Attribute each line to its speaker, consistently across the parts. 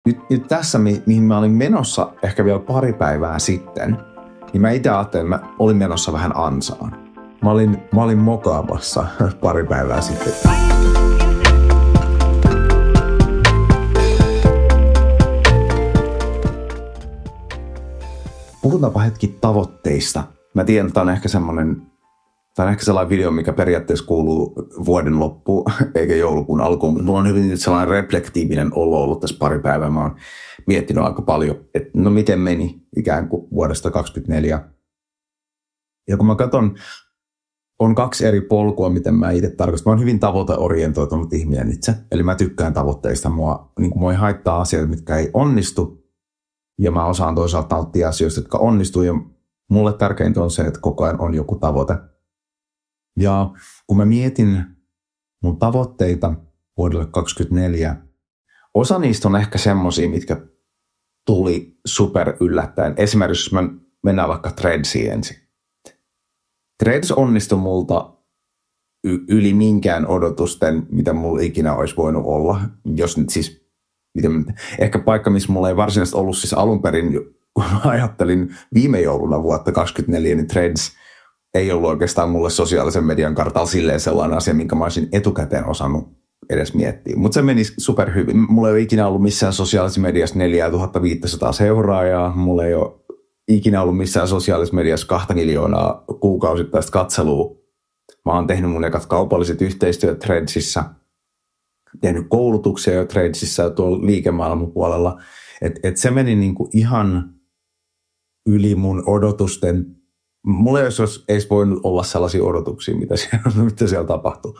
Speaker 1: Nyt tässä, mihin mä olin menossa ehkä vielä pari päivää sitten, niin mä itse ajattelin, että mä olin menossa vähän ansaan. Mä olin mokaamassa pari päivää sitten. Puhutaanpa hetki tavoitteista. Mä tiedän, että tämä on ehkä sellainen video, mikä periaatteessa kuuluu vuoden loppuun, eikä joulukuun alkuun. Mutta mulla on hyvin sellainen reflektiivinen olo ollut tässä pari päivää. Mä oon miettinyt aika paljon, että no miten meni ikään kuin vuodesta 2024. Ja kun mä katson, on 2 eri polkua, miten mä itse tarkoitan. Mä oon hyvin tavoiteorientoitunut ihminen itse. Eli mä tykkään tavoitteista. Mua ei haittaa asioita, mitkä ei onnistu. Ja mä osaan toisaalta nauttia asioista, jotka onnistuu. Ja mulle tärkeintä on se, että koko ajan on joku tavoite. Ja kun mä mietin mun tavoitteita vuodelle 2024, osa niistä on ehkä semmosia, mitkä tuli super yllättäen. Esimerkiksi jos mä mennään vaikka Threadsiin ensin. Threads onnistui multa yli minkään odotusten, mitä mulla ikinä olisi voinut olla. Jos nyt siis, ehkä paikka, missä mulla ei varsinaisesti ollut siis alun perin, kun mä ajattelin viime jouluna vuotta 2024, niin Threads ei ollut oikeastaan mulle sosiaalisen median kartalla silleen sellainen asia, minkä mä olisin etukäteen osannut edes miettiä. Mutta se meni superhyvin. Mulla ei ole ikinä ollut missään sosiaalisessa mediassa 4500 seuraajaa. Mulla ei ole ikinä ollut missään sosiaalisessa mediassa 2 miljoonaa kuukausittaista katselua. Mä oon tehnyt mun ekat kaupalliset yhteistyöt Threadsissa. Tehnyt koulutuksia jo Threadsissa ja tuolla liikemaailman puolella. Et se meni niinku ihan yli mun odotusten. Mulla ei olisi edes voinut olla sellaisia odotuksia, mitä siellä tapahtuu.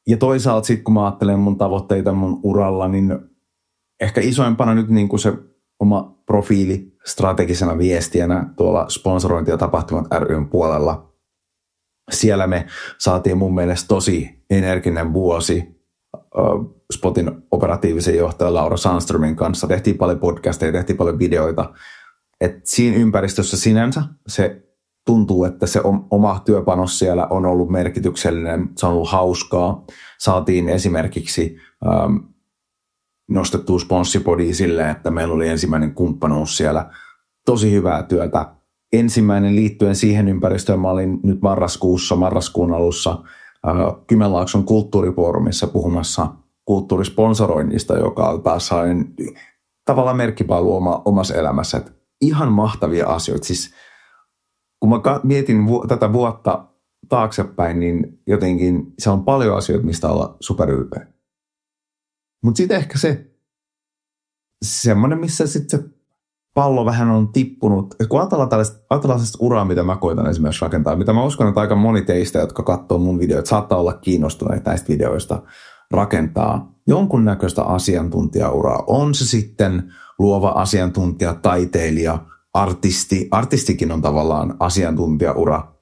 Speaker 1: Ja toisaalta sitten, kun mä ajattelen mun tavoitteita mun uralla, niin ehkä isoimpana nyt niin kuin se oma profiili strategisena viestijänä tuolla sponsorointi- ja tapahtumat ry:n puolella. Siellä me saatiin mun mielestä tosi energinen vuosi Spotin operatiivisen johtajan Laura Sandströmin kanssa. Tehtiin paljon podcasteja, tehtiin paljon videoita. Et siinä ympäristössä sinänsä se tuntuu, että se oma työpanos siellä on ollut merkityksellinen, se on ollut hauskaa. Saatiin esimerkiksi nostettua sponssipodia silleen, että meillä oli ensimmäinen kumppanuus siellä. Tosi hyvää työtä. Ensimmäinen liittyen siihen ympäristöön, mä olin nyt marraskuun alussa Kymenlaakson kulttuurifoorumissa puhumassa kulttuurisponsoroinnista, joka on taas tavallaan merkkipaalu omassa elämässä. Et ihan mahtavia asioita. Siis, kun mä mietin tätä vuotta taaksepäin, niin jotenkin se on paljon asioita, mistä olla superylpeä. Mutta sitten ehkä semmoinen, missä sitten se pallo vähän on tippunut. Et kun ajatellaan tällaista uraa, mitä mä koitan esimerkiksi rakentaa, mitä mä uskon, että aika moni teistä, jotka katsoo mun videoita, saattaa olla kiinnostuneita näistä videoista, rakentaa jonkunnäköistä asiantuntijauraa. On se sitten luova asiantuntija, taiteilija, artisti. Artistikin on tavallaan asiantuntijaura,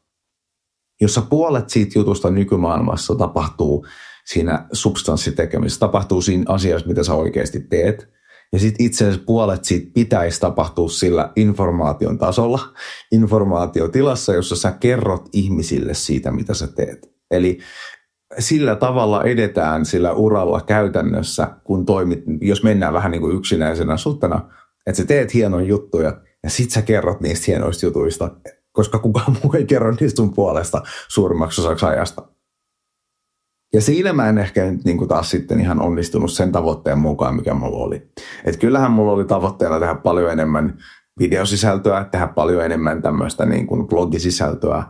Speaker 1: jossa puolet siitä jutusta nykymaailmassa tapahtuu siinä substanssitekemisessä, tapahtuu siinä asiassa, mitä sä oikeasti teet. Ja sitten itse asiassa puolet siitä pitäisi tapahtua sillä informaation tasolla, informaatiotilassa, jossa sä kerrot ihmisille siitä, mitä sä teet. Eli sillä tavalla edetään sillä uralla käytännössä, kun toimit, jos mennään vähän niin kuin yksinäisenä suttana, että sä teet hienoja juttuja ja sit sä kerrot niistä hienoista jutuista, koska kukaan muu ei kerro niistä sun puolesta suurimmaksi osaksi ajasta. Ja siinä mä en ehkä nyt niin kuin taas sitten ihan onnistunut sen tavoitteen mukaan, mikä mulla oli. Että kyllähän mulla oli tavoitteena tehdä paljon enemmän videosisältöä, tehdä paljon enemmän tämmöistä niin kuin blogisisältöä.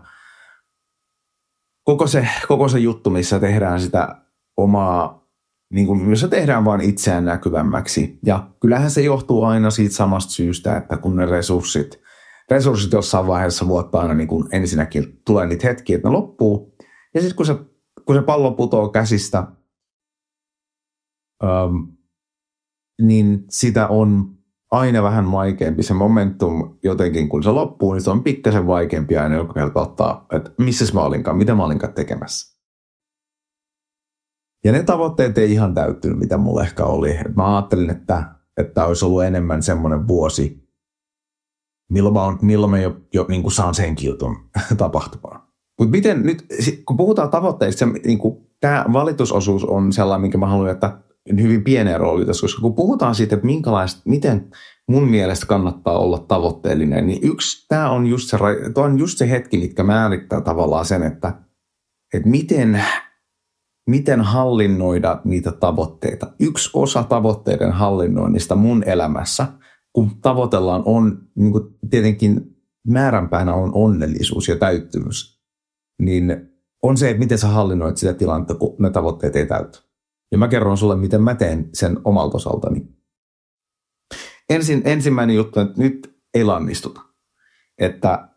Speaker 1: Koko se juttu, missä tehdään sitä omaa, niin kuin, missä tehdään vaan itseään näkyvämmäksi. Ja kyllähän se johtuu aina siitä samasta syystä, että kun ne resurssit jossain vaiheessa vuotta aina niin kuin ensinnäkin tulee niitä hetkiä, että ne loppuu. Ja sitten kun se pallo putoo käsistä, niin sitä on aina vähän vaikeampi. Se momentum jotenkin, kun se loppuu, niin se on pikkasen vaikeampi aina joka kerta ottaa, että missäs mä olinkaan, mitä mä olinkaan tekemässä. Ja ne tavoitteet ei ihan täyttynyt, mitä mulla ehkä oli. Mä ajattelin, että olisi ollut enemmän semmoinen vuosi, milloin mä jo niin kuin saan senkin jutun tapahtumaan. Mutta miten nyt, kun puhutaan tavoitteista, niin tämä valitusosuus on sellainen, minkä mä haluan, että hyvin pieneen rooliin tässä, koska kun puhutaan siitä, että miten mun mielestä kannattaa olla tavoitteellinen, niin tämä on just se hetki, mitkä määrittää tavallaan sen, että miten hallinnoida niitä tavoitteita. Yksi osa tavoitteiden hallinnoinnista mun elämässä, kun tavoitellaan niin kuin tietenkin määränpäänä on onnellisuus ja täyttymys, niin on se, että miten sä hallinnoit sitä tilannetta, kun ne tavoitteet ei täyty. Ja mä kerron sulle, miten mä teen sen omalta osaltani. Ensimmäinen juttu, että nyt ei lannistuta. Että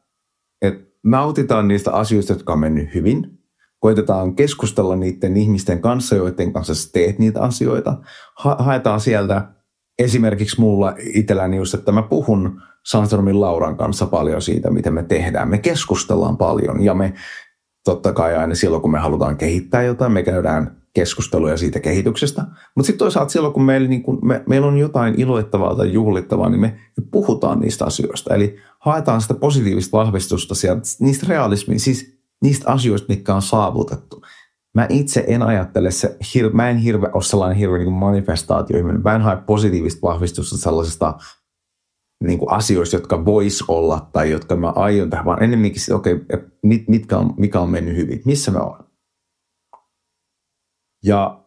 Speaker 1: nautitaan niistä asioista, jotka on mennyt hyvin. Koitetaan keskustella niiden ihmisten kanssa, joiden kanssa sä teet niitä asioita. Haetaan sieltä esimerkiksi mulla itselläni just, että mä puhun Sandstormin Lauran kanssa paljon siitä, miten me tehdään. Me keskustellaan paljon ja me totta kai aina silloin, kun me halutaan kehittää jotain, me käydään keskusteluja siitä kehityksestä. Mutta sitten toisaalta silloin, kun meillä on jotain iloittavaa tai juhlittavaa, niin me puhutaan niistä asioista. Eli haetaan sitä positiivista vahvistusta sieltä, niistä realismia, niistä asioista, mitkä on saavutettu. Mä itse en ajattele mä en ole sellainen hirveä niin manifestaatioihminen. Mä en hae positiivista vahvistusta sellaisista niin kuin asioista, jotka vois olla tai jotka mä aion tehdä, vaan enemmänkin mikä on mennyt hyvin, missä me on. Ja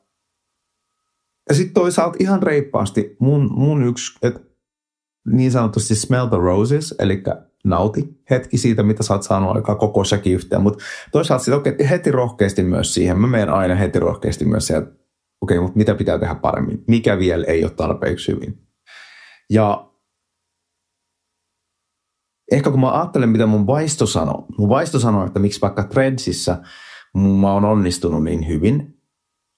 Speaker 1: sitten toisaalta ihan reippaasti mun yksi, niin sanotusti smell the roses, eli nauti hetki siitä, mitä sä oot saanut aikaa koko säkin yhteen. Mutta toisaalta sitten heti rohkeasti myös siihen. Mä menen aina heti rohkeasti myös siihen, että mutta mitä pitää tehdä paremmin? Mikä vielä ei ole tarpeeksi hyvin? Ja ehkä kun mä ajattelen, mitä mun vaisto sanoo, että miksi vaikka Threadsissä mä oon onnistunut niin hyvin,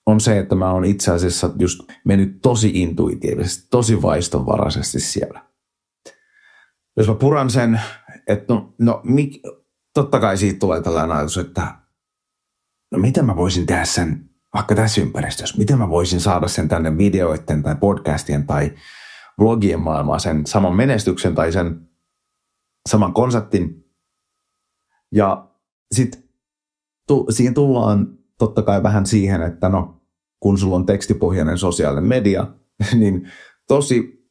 Speaker 1: on se, että mä oon itse asiassa just mennyt tosi intuitiivisesti, tosi vaistonvaraisesti siellä. Jos mä puran sen, että totta kai siitä tulee tällainen ajatus, että miten mä voisin tehdä sen vaikka tässä ympäristössä, miten mä voisin saada sen tänne videoiden tai podcastien tai vlogien maailmaan, sen saman menestyksen tai sen saman konseptin. Ja sitten siihen tullaan totta kai vähän siihen, että kun sulla on tekstipohjainen sosiaalinen media, niin tosi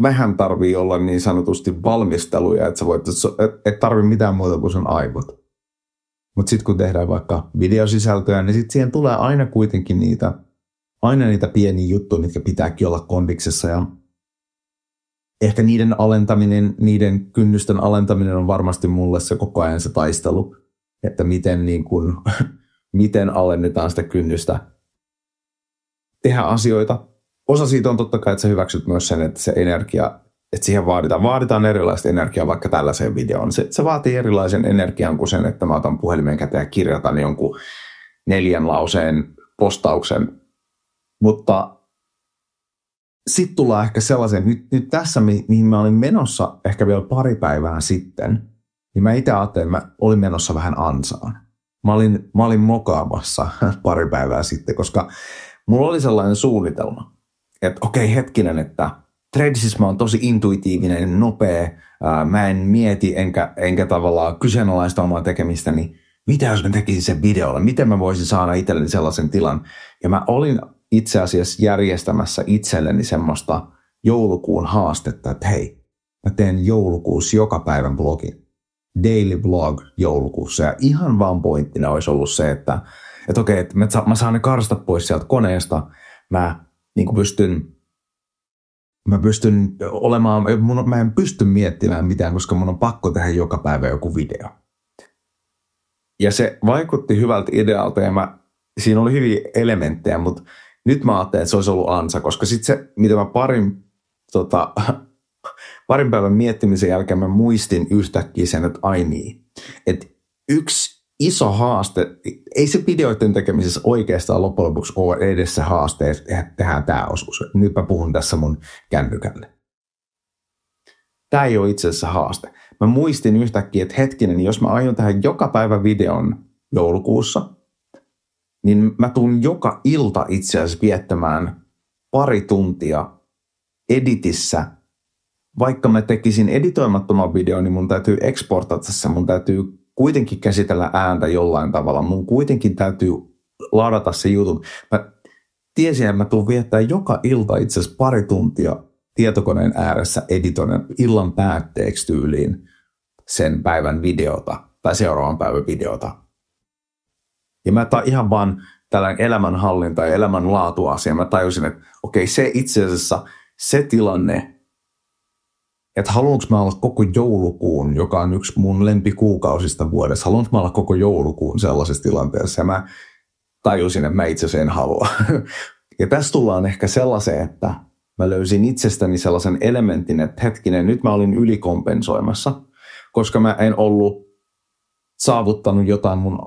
Speaker 1: vähän tarvii olla niin sanotusti valmisteluja, että sä et tarvi mitään muuta kuin sun aivot. Mutta sitten kun tehdään vaikka videosisältöjä, niin sitten siihen tulee aina kuitenkin niitä pieniä juttuja, mitkä pitääkin olla kondiksessa. Ja ehkä niiden kynnysten alentaminen on varmasti mulle se koko ajan se taistelu, että miten alennetaan sitä kynnystä tehdä asioita. Osa siitä on totta kai, että sä hyväksyt myös sen, että se energia, että siihen vaaditaan erilaista energiaa vaikka tällaiseen videoon. Se vaatii erilaisen energian kuin sen, että mä otan puhelimen käteen ja kirjoitan jonkun 4 lauseen postauksen. Mutta sitten tullaan ehkä sellaisen, nyt tässä mihin mä olin menossa ehkä vielä pari päivää sitten, niin mä itse ajattelin, että mä olin menossa vähän ansaan. Mä olin mokaamassa pari päivää sitten, koska mulla oli sellainen suunnitelma, että okei, hetkinen, että Threadsissä mä oon tosi intuitiivinen, nopea, mä en mieti enkä tavallaan kyseenalaista omaa tekemistäni. Mitä jos mä tekisin sen videolla? Miten mä voisin saada itselleni sellaisen tilan? Ja mä olin itse asiassa järjestämässä itselleni semmoista joulukuun haastetta, että hei, mä teen joulukuussa joka päivän blogin. Daily vlog joulukuussa. Ja ihan vaan pointtina olisi ollut se, että okei, että mä saan ne karstat pois sieltä koneesta. Mä pystyn olemaan, mä en pysty miettimään mitään, koska mun on pakko tehdä joka päivä joku video. Ja se vaikutti hyvältä idealta ja siinä oli hyviä elementtejä, mutta nyt mä ajattelin, että se olisi ollut ansa, koska sitten se, mitä mä parin päivän miettimisen jälkeen mä muistin yhtäkkiä sen, että ai niin, että yksi iso haaste, ei se videoiden tekemisessä oikeastaan loppujen lopuksi ole edes se haaste, että tehdään tämä osuus. Nyt mä puhun tässä mun kännykälle. Tämä ei ole itse asiassa haaste. Mä muistin yhtäkkiä, että hetkinen, jos mä aion tehdä joka päivä videon joulukuussa, niin mä tuun joka ilta itse asiassa viettämään pari tuntia editissä. Vaikka mä tekisin editoimattoman videon, niin mun täytyy exportata se, mun täytyy kuitenkin käsitellä ääntä jollain tavalla. Mun kuitenkin täytyy ladata se YouTube. Mä tiesin, että mä tuun viettää joka ilta itse asiassa 2 tuntia tietokoneen ääressä editoinen illan päätteeksi tyyliin sen päivän videota tai seuraavan päivän videota. Ja mä ihan vaan tällainen elämänhallinta ja elämänlaatuasia. Mä tajusin, että okei, se itse asiassa se tilanne, että haluanko mä olla koko joulukuun, joka on yksi mun lempikuukausista vuodessa, haluanko mä olla koko joulukuun sellaisessa tilanteessa. Ja mä tajusin, että mä itse asiassa en halua. Ja tässä tullaan ehkä sellaiseen, että mä löysin itsestäni sellaisen elementin, että hetkinen, nyt mä olin ylikompensoimassa, koska mä en ollut saavuttanut jotain mun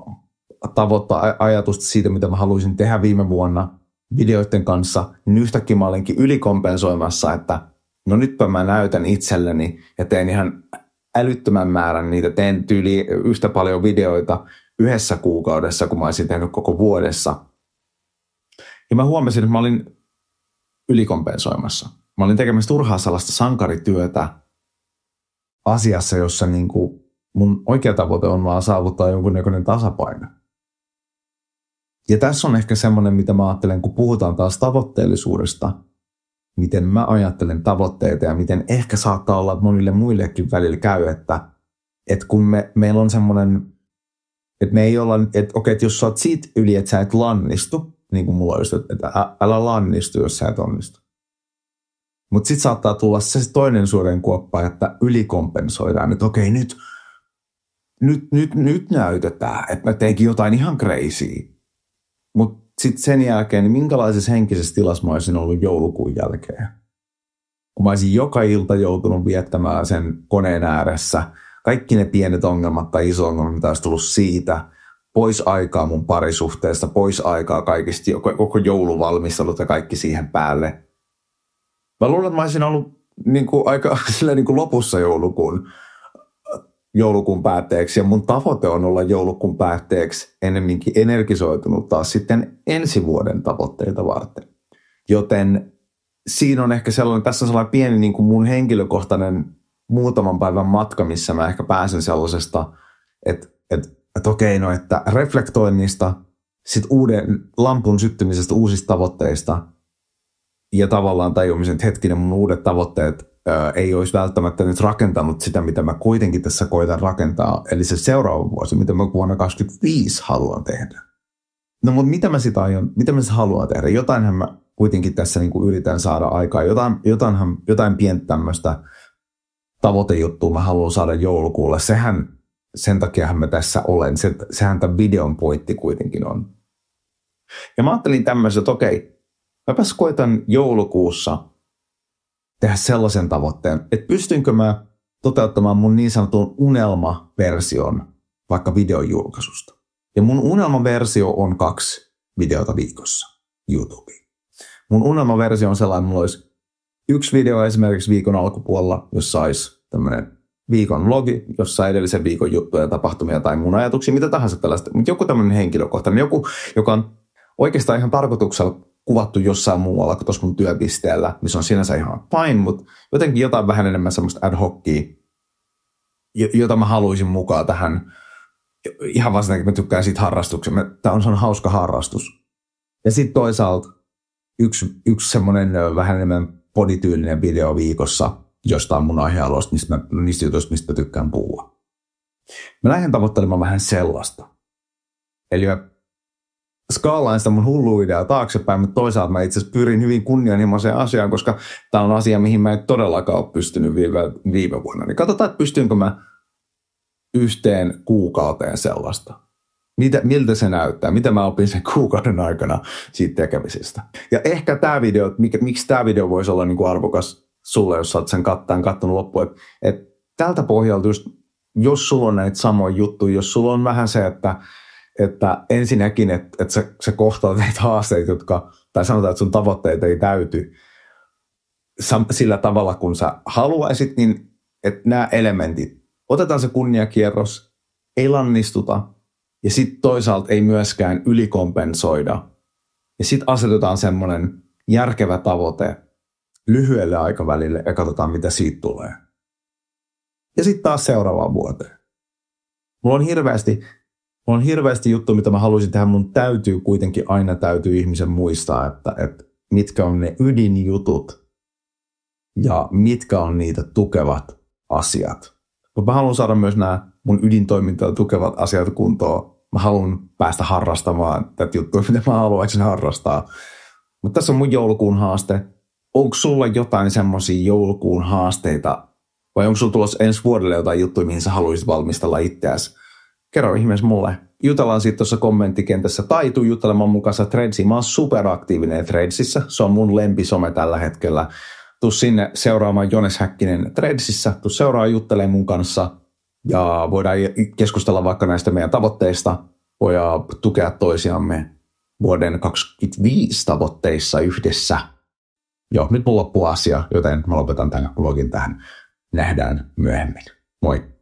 Speaker 1: ajatusta siitä, mitä mä haluaisin tehdä viime vuonna videoiden kanssa, niin yhtäkkiä mä olinkin ylikompensoimassa, että no nytpä mä näytän itselleni ja teen ihan älyttömän määrän niitä, teen tyyli yhtä paljon videoita yhdessä kuukaudessa, kun mä olisin tehnyt koko vuodessa. Ja mä huomasin, että mä olin ylikompensoimassa. Mä olin tekemässä turhaa sellaista sankarityötä asiassa, jossa niin kuin mun oikea tavoite on vaan saavuttaa jonkunnäköinen tasapaino. Ja tässä on ehkä semmoinen, mitä mä ajattelen, kun puhutaan taas tavoitteellisuudesta, miten mä ajattelen tavoitteita ja miten ehkä saattaa olla, että monille muillekin välillä käy, että kun meillä on semmoinen, että me ei olla, että okei, että jos sä oot siitä yli, että sä et lannistu, niin kuin mulla on just, että älä lannistu, jos sä et onnistu. Mutta sitten saattaa tulla se toinen suuren kuoppa, että ylikompensoidaan, että okei, nyt näytetään, että mä teinkin jotain ihan crazyä. Mutta sitten sen jälkeen, niin minkälaisessa henkisessä tilassa mä olisin ollut joulukuun jälkeen? Kun mä olisin joka ilta joutunut viettämään sen koneen ääressä, kaikki ne pienet ongelmat tai iso ongelmat, mitä olisi tullut siitä, pois aikaa mun parisuhteesta, pois aikaa kaikista, koko jouluvalmistelut ja kaikki siihen päälle. Mä luulen, että mä olisin ollut aika lopussa joulukuun päätteeksi, ja mun tavoite on olla joulukuun päätteeksi ennemminkin energisoitunut taas sitten ensi vuoden tavoitteita varten. Joten siinä on ehkä sellainen, tässä on sellainen pieni mun henkilökohtainen muutaman päivän matka, missä mä ehkä pääsen sellaisesta, että okei, no että reflektoinnista, sitten uuden lampun syttymisestä uusista tavoitteista ja tavallaan tajumisen, että hetkinen mun uudet tavoitteet ei olisi välttämättä nyt rakentanut sitä, mitä mä kuitenkin tässä koitan rakentaa, eli se seuraava vuosi, mitä mä vuonna 2025 haluan tehdä. No mutta mitä mä haluan tehdä? Jotainhan mä kuitenkin tässä yritän saada aikaa, jotain pientä tämmöistä tavoitejuttua mä haluan saada joulukuulle. Sen takiahan mä tässä olen, sehän tämän videon pointti kuitenkin on. Ja mä ajattelin tämmöisen, että okei, mäpäs koitan joulukuussa tehdä sellaisen tavoitteen, että pystynkö mä toteuttamaan mun niin sanotun unelmaversion vaikka videon julkaisusta. Ja mun unelmaversio on 2 videota viikossa YouTubeen. Mun unelmaversio on sellainen, mulla olisi 1 video esimerkiksi viikon alkupuolella, jossa olisi tämmöinen viikon vlogi, jossa edellisen viikon juttuja, tapahtumia tai mun ajatuksia, mitä tahansa tällaista. Mutta joku tämmöinen henkilökohtainen, joku, joka on oikeastaan ihan tarkoituksella kuvattu jossain muualla kuin tuossa mun työpisteellä, missä on sinänsä ihan fine, mutta jotenkin jotain vähän enemmän semmoista ad hocia, jota mä haluaisin mukaan tähän. Ihan vasta, että mä tykkään siitä harrastuksesta. Tämä on hauska harrastus. Ja sitten toisaalta yksi semmoinen vähän enemmän podityylinen video viikossa jostain mun aihealueesta, niistä jutuista, mistä mä tykkään puhua. Mä lähden tavoittelemaan vähän sellaista. Eli mä skaalaan sitä mun hullua ideaa taaksepäin, mutta toisaalta mä itse asiassa pyrin hyvin kunnianhimoiseen asiaan, koska tää on asia, mihin mä en todellakaan ole pystynyt viime vuonna. Niin katsotaan, että pystynkö mä yhteen kuukauteen sellaista. Miltä se näyttää? Mitä mä opin sen kuukauden aikana siitä tekemisestä? Ja ehkä tämä video, miksi tämä video voisi olla arvokas sulle, jos sä oot sen kattonut loppuun. Että tältä pohjalta just, jos sulla on näitä samoja juttuja, jos sulla on vähän se, että ensinnäkin, että sä kohtaat näitä haasteita, tai sanotaan, että sun tavoitteet ei täyty sillä tavalla, kun sä haluaisit, niin että nämä elementit, otetaan se kunniakierros, ei lannistuta, ja sitten toisaalta ei myöskään ylikompensoida. Ja sitten asetetaan semmoinen järkevä tavoite lyhyelle aikavälille ja katsotaan, mitä siitä tulee. Ja sitten taas seuraavaan vuoteen. Mulla on hirveästi on hirveästi juttuja, mitä mä haluaisin tehdä. Mun täytyy kuitenkin aina ihmisen muistaa, että mitkä on ne ydinjutut ja mitkä on niitä tukevat asiat. Mutta mä haluan saada myös nämä mun ydintoimintaa tukevat asiat kuntoon. Mä haluan päästä harrastamaan tätä juttua, mitä mä haluaisin harrastaa. Mutta tässä on mun joulukuun haaste. Onko sulla jotain semmoisia joulukuun haasteita? Vai onko sulla tulossa ensi vuodelle jotain juttuja, mihin sä haluaisit valmistella itseäsi? Kerro ihmeessä mulle. Jutellaan siitä tuossa kommenttikentässä. Tai tuu juttelemaan mun kanssa Threadsiin. Mä oon superaktiivinen Threadsissä. Se on mun lempisome tällä hetkellä. Tuu sinne seuraamaan Jones Häkkinen Threadsissä. Tuu seuraamaan juttelemaan mun kanssa. Ja voidaan keskustella vaikka näistä meidän tavoitteista. Voidaan tukea toisiamme vuoden 2025 tavoitteissa yhdessä. Joo, nyt mun loppuu asia, joten mä lopetan tämän vlogin tähän. Nähdään myöhemmin. Moi!